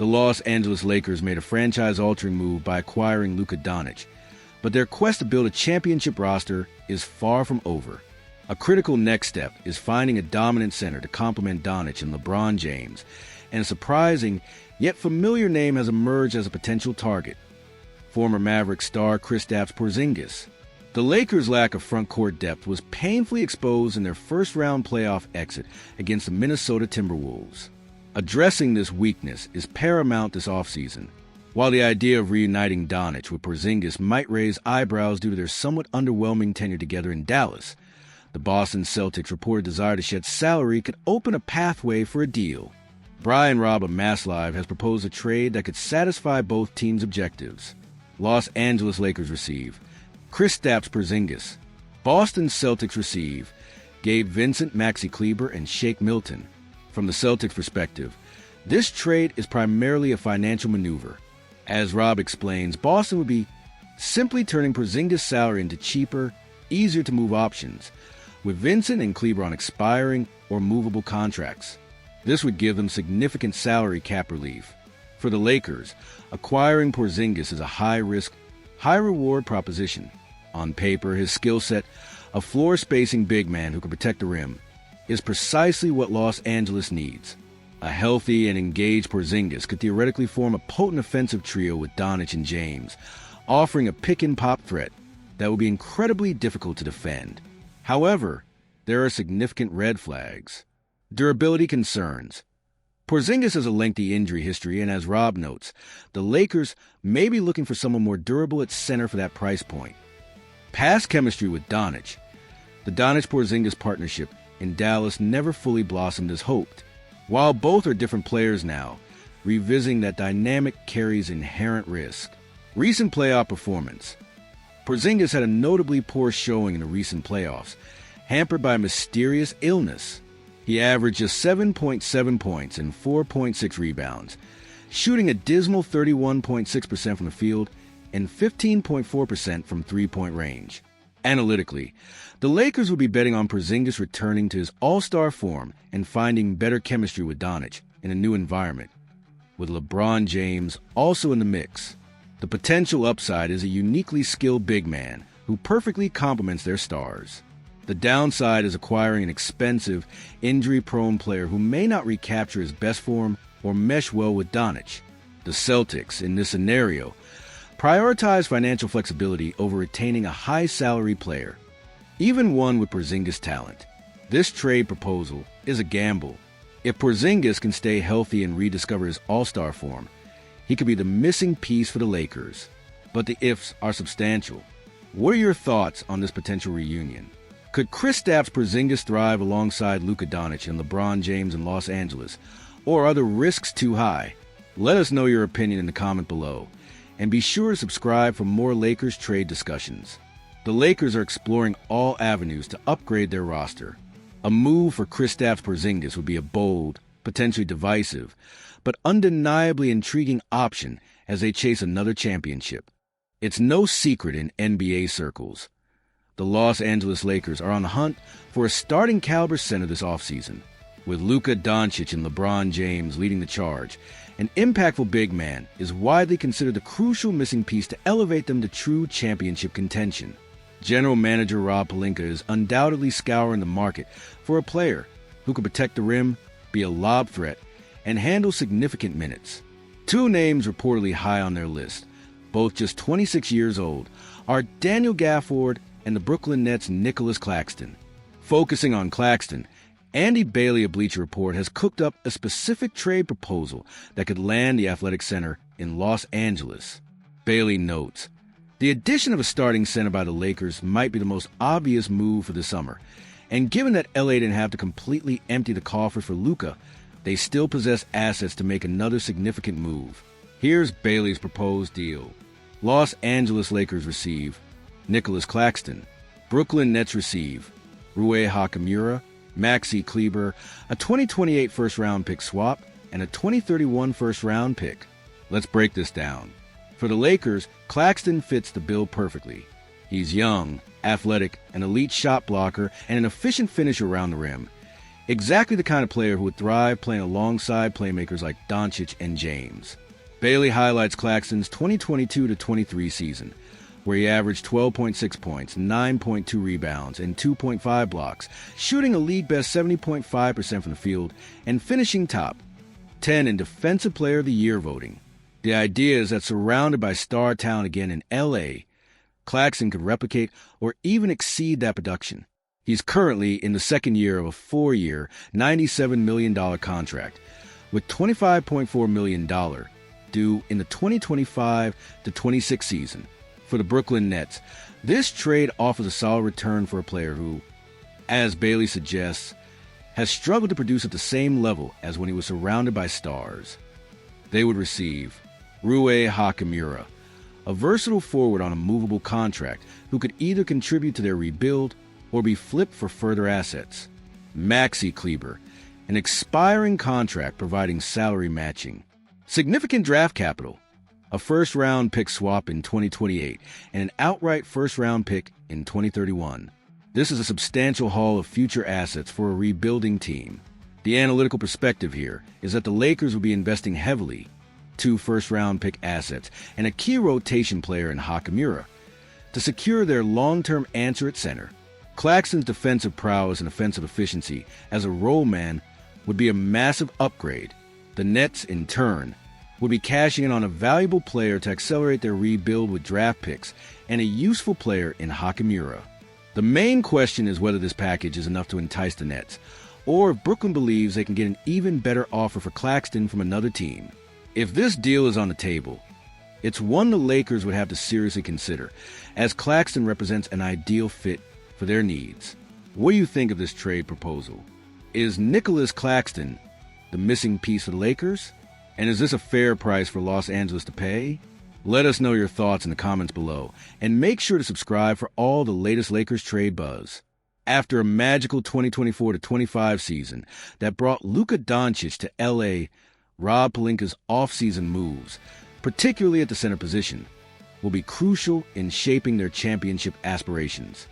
The Los Angeles Lakers made a franchise-altering move by acquiring Luka Dončić, but their quest to build a championship roster is far from over. A critical next step is finding a dominant center to complement Doncic and LeBron James, and a surprising yet familiar name has emerged as a potential target: former Maverick star Kristaps Porzingis. The Lakers' lack of front-court depth was painfully exposed in their first-round playoff exit against the Minnesota Timberwolves. Addressing this weakness is paramount this offseason. While the idea of reuniting Doncic with Porzingis might raise eyebrows due to their somewhat underwhelming tenure together in Dallas, the Boston Celtics' reported desire to shed salary could open a pathway for a deal. Brian Robb of Mass Live has proposed a trade that could satisfy both teams' objectives. Los Angeles Lakers receive Kristaps Porzingis. Boston Celtics receive Gabe Vincent, Maxi Kleber, and Shake Milton. From the Celtics' perspective, this trade is primarily a financial maneuver. As Rob explains, Boston would be simply turning Porzingis' salary into cheaper, easier-to-move options, with Vincent and Kleber on expiring or movable contracts. This would give them significant salary cap relief. For the Lakers, acquiring Porzingis is a high-risk, high-reward proposition. On paper, his skill set, a floor-spacing big man who can protect the rim, is precisely what Los Angeles needs. A healthy and engaged Porzingis could theoretically form a potent offensive trio with Doncic and James, offering a pick-and-pop threat that would be incredibly difficult to defend. However, there are significant red flags. Durability concerns. Porzingis has a lengthy injury history, and as Rob notes, the Lakers may be looking for someone more durable at center for that price point. Past chemistry with Doncic. The Doncic-Porzingis partnership in Dallas never fully blossomed as hoped. While both are different players now, revisiting that dynamic carries inherent risk. Recent playoff performance. Porzingis had a notably poor showing in the recent playoffs, hampered by a mysterious illness. He averaged just 7.7 points and 4.6 rebounds, shooting a dismal 31.6% from the field and 15.4% from three-point range. Analytically, the Lakers would be betting on Porzingis returning to his all-star form and finding better chemistry with Doncic in a new environment. With LeBron James also in the mix, the potential upside is a uniquely skilled big man who perfectly complements their stars. The downside is acquiring an expensive, injury-prone player who may not recapture his best form or mesh well with Doncic. The Celtics, in this scenario, prioritize financial flexibility over retaining a high-salary player, even one with Porzingis' talent. This trade proposal is a gamble. If Porzingis can stay healthy and rediscover his all-star form, he could be the missing piece for the Lakers. But the ifs are substantial. What are your thoughts on this potential reunion? Could Kristaps Porzingis thrive alongside Luka Dončić and LeBron James in Los Angeles, or are the risks too high? Let us know your opinion in the comment below, and be sure to subscribe for more Lakers trade discussions. The Lakers are exploring all avenues to upgrade their roster. A move for Kristaps Porzingis would be a bold, potentially divisive, but undeniably intriguing option as they chase another championship. It's no secret in NBA circles. The Los Angeles Lakers are on the hunt for a starting caliber center this offseason. With Luka Dončić and LeBron James leading the charge, an impactful big man is widely considered the crucial missing piece to elevate them to true championship contention. General Manager Rob Pelinka is undoubtedly scouring the market for a player who could protect the rim, be a lob threat, and handle significant minutes. Two names reportedly high on their list, both just 26 years old, are Daniel Gafford and the Brooklyn Nets' Nicholas Claxton. Focusing on Claxton, Andy Bailey of Bleacher Report has cooked up a specific trade proposal that could land the athletic center in Los Angeles. Bailey notes, the addition of a starting center by the Lakers might be the most obvious move for the summer, and given that LA didn't have to completely empty the coffers for Luka, they still possess assets to make another significant move. Here's Bailey's proposed deal. Los Angeles Lakers receive Nicholas Claxton. Brooklyn Nets receive Rui Hachimura, Maxi Kleber, a 2028 first-round pick swap, and a 2031 first-round pick. Let's break this down. For the Lakers, Claxton fits the bill perfectly. He's young, athletic, an elite shot blocker, and an efficient finisher around the rim. Exactly the kind of player who would thrive playing alongside playmakers like Doncic and James. Bailey highlights Claxton's 2022-23 season, where he averaged 12.6 points, 9.2 rebounds, and 2.5 blocks, shooting a league-best 70.5% from the field and finishing top 10 in Defensive Player of the Year voting. The idea is that surrounded by star talent again in L.A., Claxton could replicate or even exceed that production. He's currently in the second year of a 4-year, $97 million contract, with $25.4 million due in the 2025-26 season. For the Brooklyn Nets, this trade offers a solid return for a player who, as Bailey suggests, has struggled to produce at the same level as when he was surrounded by stars. They would receive Rui Hachimura, a versatile forward on a movable contract who could either contribute to their rebuild or be flipped for further assets. Maxi Kleber, an expiring contract providing salary matching. Significant draft capital, a first-round pick swap in 2028, and an outright first-round pick in 2031. This is a substantial haul of future assets for a rebuilding team. The analytical perspective here is that the Lakers will be investing heavily, 2 first-round pick assets and a key rotation player in Hachimura, to secure their long-term answer at center. Claxton's defensive prowess and offensive efficiency as a role man would be a massive upgrade. The Nets, in turn, would be cashing in on a valuable player to accelerate their rebuild with draft picks and a useful player in Hachimura. The main question is whether this package is enough to entice the Nets, or if Brooklyn believes they can get an even better offer for Claxton from another team. If this deal is on the table, it's one the Lakers would have to seriously consider, as Claxton represents an ideal fit for their needs. What do you think of this trade proposal? Is Nicholas Claxton the missing piece for the Lakers? And is this a fair price for Los Angeles to pay? Let us know your thoughts in the comments below, and make sure to subscribe for all the latest Lakers trade buzz. After a magical 2024-25 season that brought Luka Dončić to L.A., Rob Pelinka's offseason moves, particularly at the center position, will be crucial in shaping their championship aspirations.